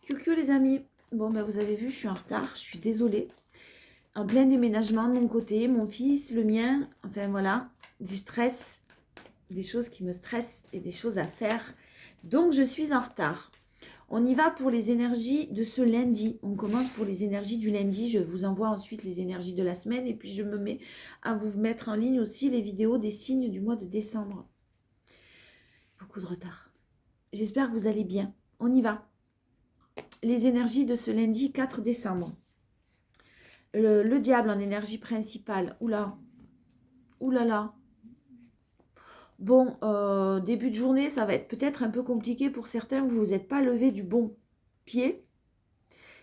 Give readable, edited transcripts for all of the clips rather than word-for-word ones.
Coucou les amis, bon ben vous avez vu, je suis en retard, je suis désolée. En plein déménagement de mon côté, mon fils, le mien, enfin voilà, du stress, des choses qui me stressent et des choses à faire. Donc je suis en retard. On y va pour les énergies de ce lundi. On commence pour les énergies du lundi. Je vous envoie ensuite les énergies de la semaine et puis je me mets à vous mettre en ligne aussi les vidéos des signes du mois de décembre. Beaucoup de retard. J'espère que vous allez bien. On y va. Les énergies de ce lundi 4 décembre. Le diable en énergie principale. Oula, oulala. Bon, début de journée, ça va être peut-être un peu compliqué pour certains. Vous vous êtes pas levé du bon pied.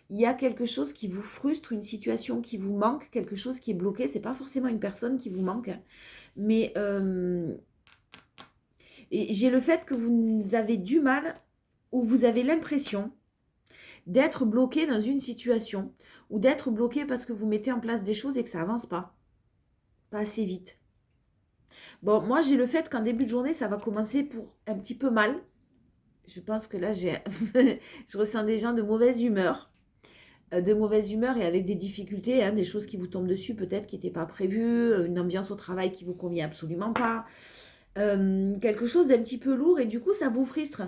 Il y a quelque chose qui vous frustre, une situation qui vous manque, quelque chose qui est bloqué. C'est pas forcément une personne qui vous manque, mais j'ai le fait que vous avez du mal ou vous avez l'impression d'être bloqué dans une situation ou d'être bloqué parce que vous mettez en place des choses et que ça avance pas assez vite. Bon, moi, j'ai le fait qu'en début de journée, ça va commencer pour un petit peu mal. Je pense que là, je ressens des gens de mauvaise humeur. De mauvaise humeur et avec des difficultés, hein, des choses qui vous tombent dessus peut-être qui n'étaient pas prévues, une ambiance au travail qui vous convient absolument pas, quelque chose d'un petit peu lourd et du coup, ça vous frustre.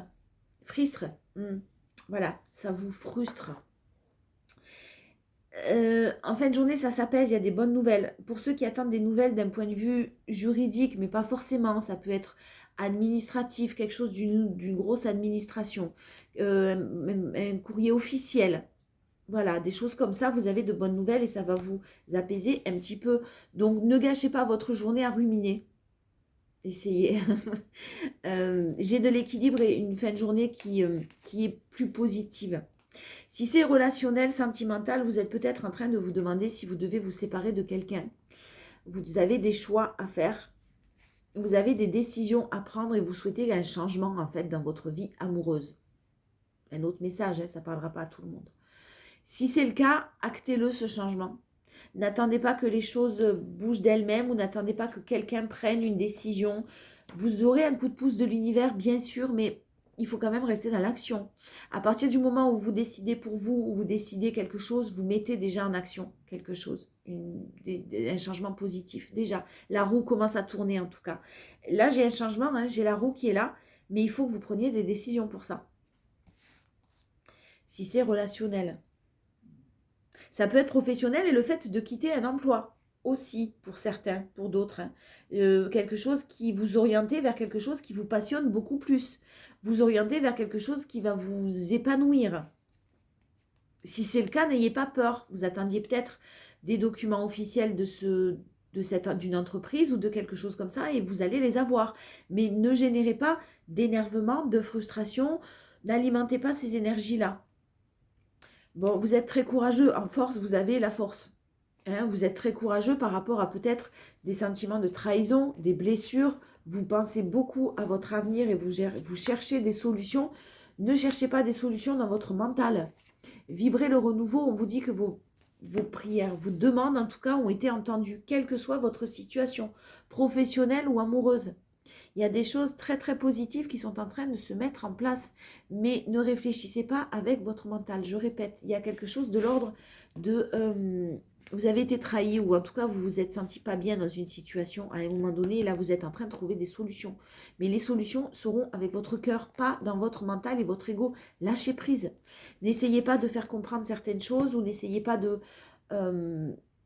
Voilà, ça vous frustre. En fin de journée, ça s'apaise, il y a des bonnes nouvelles. Pour ceux qui attendent des nouvelles d'un point de vue juridique, mais pas forcément, ça peut être administratif, quelque chose d'une grosse administration, un courrier officiel. Voilà, des choses comme ça, vous avez de bonnes nouvelles et ça va vous apaiser un petit peu. Donc, ne gâchez pas votre journée à ruminer. Essayez. J'ai de l'équilibre et une fin de journée qui est plus positive. Si c'est relationnel, sentimental, vous êtes peut-être en train de vous demander si vous devez vous séparer de quelqu'un. Vous avez des choix à faire. Vous avez des décisions à prendre et vous souhaitez un changement en fait dans votre vie amoureuse. Un autre message, hein, ça ne parlera pas à tout le monde. Si c'est le cas, actez-le ce changement. N'attendez pas que les choses bougent d'elles-mêmes ou n'attendez pas que quelqu'un prenne une décision. Vous aurez un coup de pouce de l'univers, bien sûr, mais il faut quand même rester dans l'action. À partir du moment où vous décidez pour vous, où vous décidez quelque chose, vous mettez déjà en action quelque chose, un changement positif. Déjà, la roue commence à tourner en tout cas. Là, j'ai un changement, hein, j'ai la roue qui est là, mais il faut que vous preniez des décisions pour ça. Si c'est relationnel. Ça peut être professionnel et le fait de quitter un emploi aussi pour certains, pour d'autres. Hein. Quelque chose qui vous orientez vers quelque chose qui vous passionne beaucoup plus. Vous orientez vers quelque chose qui va vous épanouir. Si c'est le cas, n'ayez pas peur. Vous attendiez peut-être des documents officiels d'une entreprise ou de quelque chose comme ça et vous allez les avoir. Mais ne générez pas d'énervement, de frustration. N'alimentez pas ces énergies-là. Bon, vous êtes très courageux. En force, vous avez la force. Hein, vous êtes très courageux par rapport à peut-être des sentiments de trahison, des blessures. Vous pensez beaucoup à votre avenir et vous cherchez des solutions. Ne cherchez pas des solutions dans votre mental. Vibrez le renouveau. On vous dit que vos prières, vos demandes en tout cas ont été entendues, quelle que soit votre situation, professionnelle ou amoureuse. Il y a des choses très très positives qui sont en train de se mettre en place. Mais ne réfléchissez pas avec votre mental. Je répète, il y a quelque chose de l'ordre de... vous avez été trahi ou en tout cas vous vous êtes senti pas bien dans une situation à un moment donné. Et là, vous êtes en train de trouver des solutions. Mais les solutions seront avec votre cœur, pas dans votre mental et votre ego. Lâchez prise. N'essayez pas de faire comprendre certaines choses ou n'essayez pas de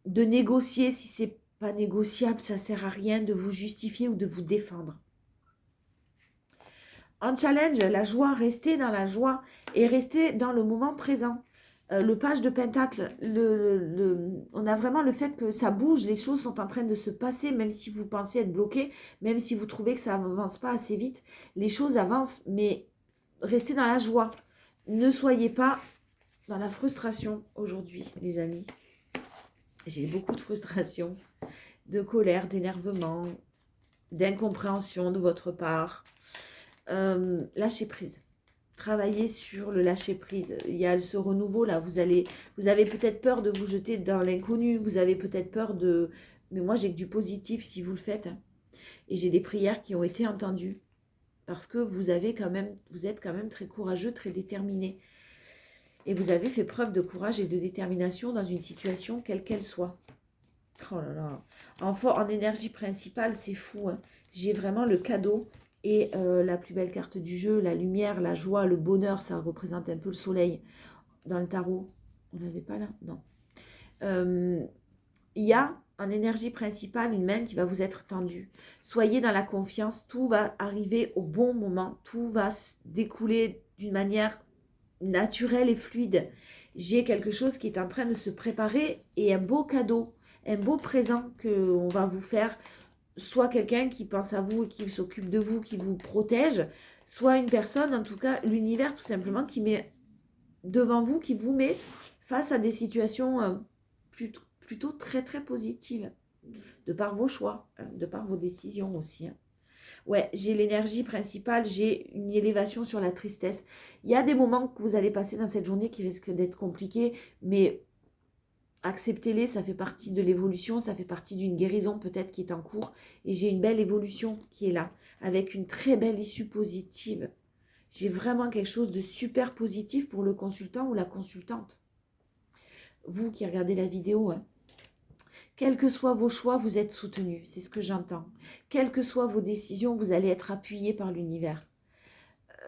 négocier si c'est pas négociable. Ça sert à rien de vous justifier ou de vous défendre. En challenge, la joie, rester dans la joie et rester dans le moment présent. Le page de Pentacle, on a vraiment le fait que ça bouge, les choses sont en train de se passer, même si vous pensez être bloqué, même si vous trouvez que ça n'avance pas assez vite, les choses avancent, mais restez dans la joie. Ne soyez pas dans la frustration aujourd'hui, les amis. J'ai beaucoup de frustration, de colère, d'énervement, d'incompréhension de votre part. Lâchez prise. Travaillez sur le lâcher prise. Il y a ce renouveau là. Vous avez peut-être peur de vous jeter dans l'inconnu. Vous avez peut-être peur de... Mais moi, j'ai que du positif si vous le faites. Et j'ai des prières qui ont été entendues. Parce que vous êtes quand même très courageux, très déterminé. Et vous avez fait preuve de courage et de détermination dans une situation quelle qu'elle soit. Oh là là. En énergie principale, c'est fou, hein. J'ai vraiment le cadeau et la plus belle carte du jeu, la lumière, la joie, le bonheur. Ça représente un peu le soleil dans le tarot. On n'avait pas là? Non. Il y a en énergie principale une main qui va vous être tendue. Soyez dans la confiance, tout va arriver au bon moment, tout va découler d'une manière naturelle et fluide. J'ai quelque chose qui est en train de se préparer et un beau cadeau, un beau présent qu'on va vous faire, soit quelqu'un qui pense à vous et qui s'occupe de vous, qui vous protège, soit une personne, en tout cas l'univers tout simplement, qui met devant vous, qui vous met face à des situations plutôt très très positives, de par vos choix, hein, de par vos décisions aussi. Hein. Ouais, j'ai l'énergie principale, j'ai une élévation sur la tristesse. Il y a des moments que vous allez passer dans cette journée qui risquent d'être compliqués, mais acceptez-les, ça fait partie de l'évolution, ça fait partie d'une guérison peut-être qui est en cours. Et j'ai une belle évolution qui est là, avec une très belle issue positive. J'ai vraiment quelque chose de super positif pour le consultant ou la consultante. Vous qui regardez la vidéo, hein. Quels que soient vos choix, vous êtes soutenu, c'est ce que j'entends. Quelles que soient vos décisions, vous allez être appuyé par l'univers.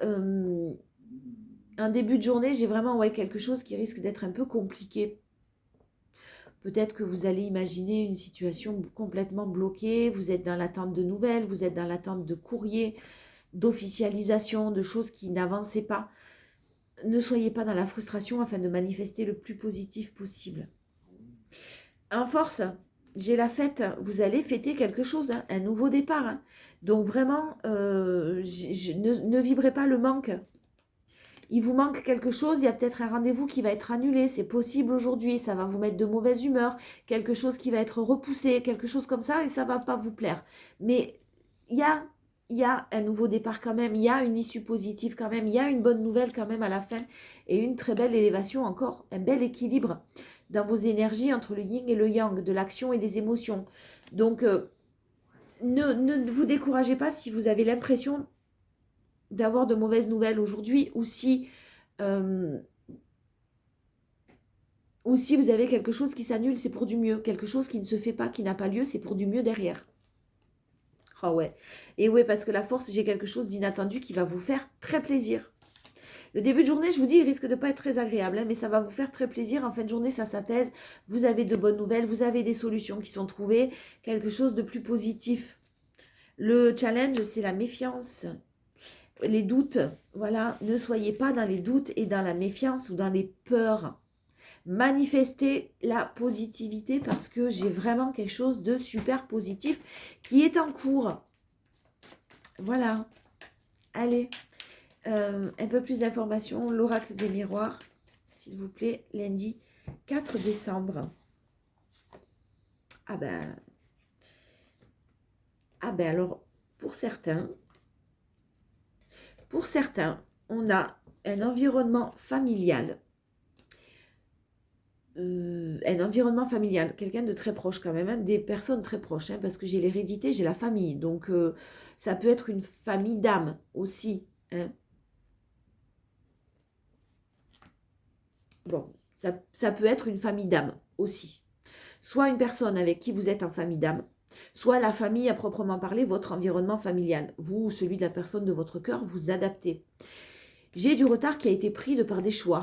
Un début de journée, j'ai vraiment quelque chose qui risque d'être un peu compliqué. Peut-être que vous allez imaginer une situation complètement bloquée, vous êtes dans l'attente de nouvelles, vous êtes dans l'attente de courriers, d'officialisation, de choses qui n'avançaient pas. Ne soyez pas dans la frustration afin de manifester le plus positif possible. En force, j'ai la fête, vous allez fêter quelque chose, hein, un nouveau départ. Hein. Donc vraiment, ne vibrez pas le manque. Il vous manque quelque chose, il y a peut-être un rendez-vous qui va être annulé, c'est possible aujourd'hui, ça va vous mettre de mauvaise humeur, quelque chose qui va être repoussé, quelque chose comme ça, et ça ne va pas vous plaire. Mais il y a un nouveau départ quand même, il y a une issue positive quand même, il y a une bonne nouvelle quand même à la fin, et une très belle élévation encore, un bel équilibre dans vos énergies entre le yin et le yang, de l'action et des émotions. Donc, ne vous découragez pas si vous avez l'impression d'avoir de mauvaises nouvelles aujourd'hui, ou si vous avez quelque chose qui s'annule, c'est pour du mieux. Quelque chose qui ne se fait pas, qui n'a pas lieu, c'est pour du mieux derrière. Ah ouais. Et ouais, parce que la force, j'ai quelque chose d'inattendu qui va vous faire très plaisir. Le début de journée, je vous dis, il risque de ne pas être très agréable, hein, mais ça va vous faire très plaisir. En fin de journée, ça s'apaise. Vous avez de bonnes nouvelles, vous avez des solutions qui sont trouvées, quelque chose de plus positif. Le challenge, c'est la méfiance. Les doutes, voilà, ne soyez pas dans les doutes et dans la méfiance ou dans les peurs. Manifestez la positivité parce que j'ai vraiment quelque chose de super positif qui est en cours. Voilà. Allez, un peu plus d'informations. L'oracle des miroirs, s'il vous plaît, lundi 4 décembre. Ah ben alors, pour certains, on a un environnement familial. Quelqu'un de très proche quand même, hein, des personnes très proches, hein, parce que j'ai l'hérédité, j'ai la famille. Donc, ça peut être une famille d'âme aussi. Hein. Bon, ça peut être une famille d'âme aussi. Soit une personne avec qui vous êtes en famille d'âme, soit la famille à proprement parler, votre environnement familial. Vous ou celui de la personne de votre cœur, vous adaptez. J'ai du retard qui a été pris de par des choix.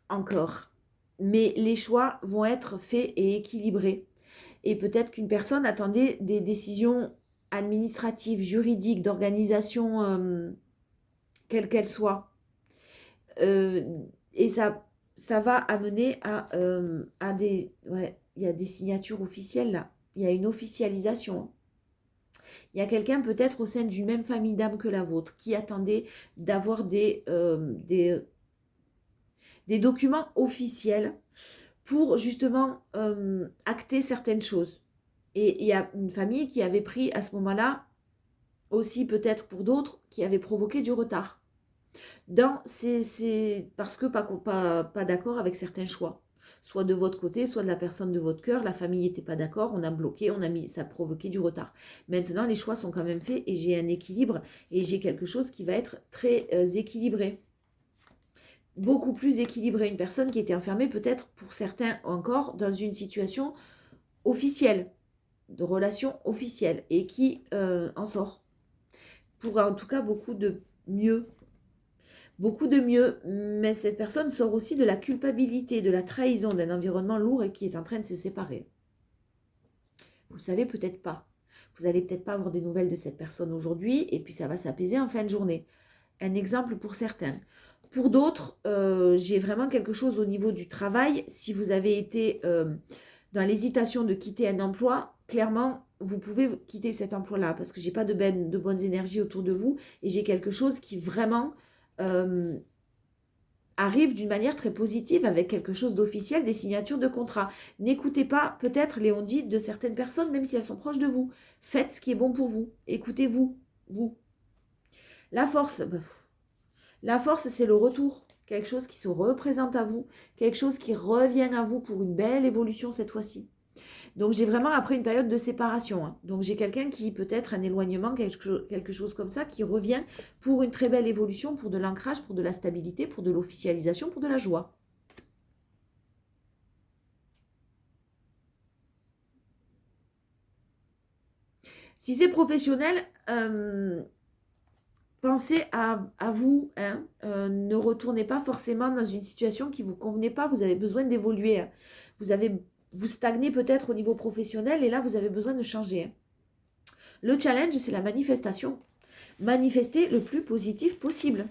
Encore. Mais les choix vont être faits et équilibrés. Et peut-être qu'une personne attendait des décisions administratives, juridiques, d'organisation, quelles qu'elles soient. Et ça va amener à des... Ouais, il y a des signatures officielles là. Il y a une officialisation. Il y a quelqu'un peut-être au sein d'une même famille d'âme que la vôtre qui attendait d'avoir des documents officiels pour justement acter certaines choses. Et il y a une famille qui avait pris à ce moment-là, aussi peut-être pour d'autres, qui avait provoqué du retard. C'est parce que pas d'accord avec certains choix. Soit de votre côté, soit de la personne de votre cœur. La famille n'était pas d'accord, on a bloqué, ça a provoqué du retard. Maintenant, les choix sont quand même faits et j'ai un équilibre et j'ai quelque chose qui va être très équilibré. beaucoup plus équilibré. Une personne qui était enfermée peut-être pour certains encore dans une situation officielle, de relation officielle, et qui en sort. Pour en tout cas beaucoup de mieux. Beaucoup de mieux, mais cette personne sort aussi de la culpabilité, de la trahison d'un environnement lourd et qui est en train de se séparer. Vous le savez peut-être pas. Vous allez peut-être pas avoir des nouvelles de cette personne aujourd'hui et puis ça va s'apaiser en fin de journée. Un exemple pour certains. Pour d'autres, j'ai vraiment quelque chose au niveau du travail. Si vous avez été dans l'hésitation de quitter un emploi, clairement, vous pouvez quitter cet emploi-là parce que j'ai pas de bonnes énergies autour de vous et j'ai quelque chose qui vraiment arrive d'une manière très positive avec quelque chose d'officiel, des signatures de contrat. N'écoutez pas peut-être les on-dit de certaines personnes, même si elles sont proches de vous. Faites ce qui est bon pour vous. Écoutez-vous, vous. La force, la force, c'est le retour. Quelque chose qui se représente à vous, quelque chose qui revient à vous pour une belle évolution cette fois-ci. Donc j'ai vraiment après une période de séparation. Hein. Donc j'ai quelqu'un qui peut-être un éloignement, quelque chose comme ça, qui revient pour une très belle évolution, pour de l'ancrage, pour de la stabilité, pour de l'officialisation, pour de la joie. Si c'est professionnel, pensez à vous. Hein. Ne retournez pas forcément dans une situation qui ne vous convenait pas. Vous avez besoin d'évoluer. Hein. Vous stagnez peut-être au niveau professionnel et là, vous avez besoin de changer. Hein. Le challenge, c'est la manifestation. Manifestez le plus positif possible.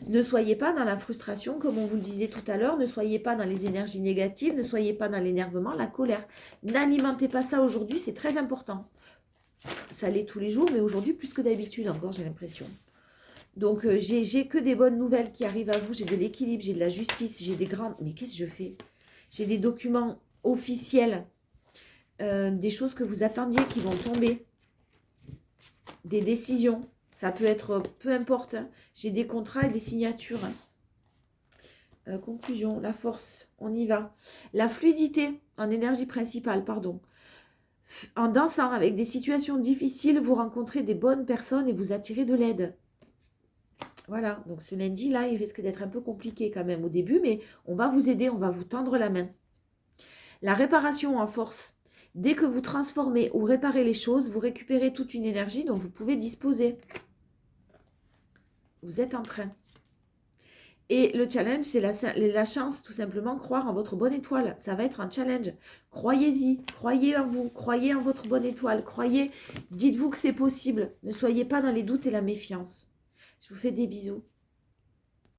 Ne soyez pas dans la frustration, comme on vous le disait tout à l'heure. Ne soyez pas dans les énergies négatives. Ne soyez pas dans l'énervement, la colère. N'alimentez pas ça aujourd'hui, c'est très important. Ça l'est tous les jours, mais aujourd'hui plus que d'habitude encore, j'ai l'impression. Donc, j'ai que des bonnes nouvelles qui arrivent à vous. J'ai de l'équilibre, j'ai de la justice, j'ai des grands... Mais qu'est-ce que je fais? J'ai des documents officiels, des choses que vous attendiez qui vont tomber, des décisions. Ça peut être, peu importe. Hein. J'ai des contrats et des signatures. Hein. Conclusion, la force, on y va. La fluidité en énergie principale, pardon. En dansant avec des situations difficiles, vous rencontrez des bonnes personnes et vous attirez de l'aide. Voilà, donc ce lundi-là, il risque d'être un peu compliqué quand même au début, mais on va vous aider, on va vous tendre la main. La réparation en force. Dès que vous transformez ou réparez les choses, vous récupérez toute une énergie dont vous pouvez disposer. Vous êtes en train. Et le challenge, c'est la chance, tout simplement, croire en votre bonne étoile. Ça va être un challenge. Croyez-y, croyez en vous, croyez en votre bonne étoile, croyez, dites-vous que c'est possible. Ne soyez pas dans les doutes et la méfiance. Je vous fais des bisous.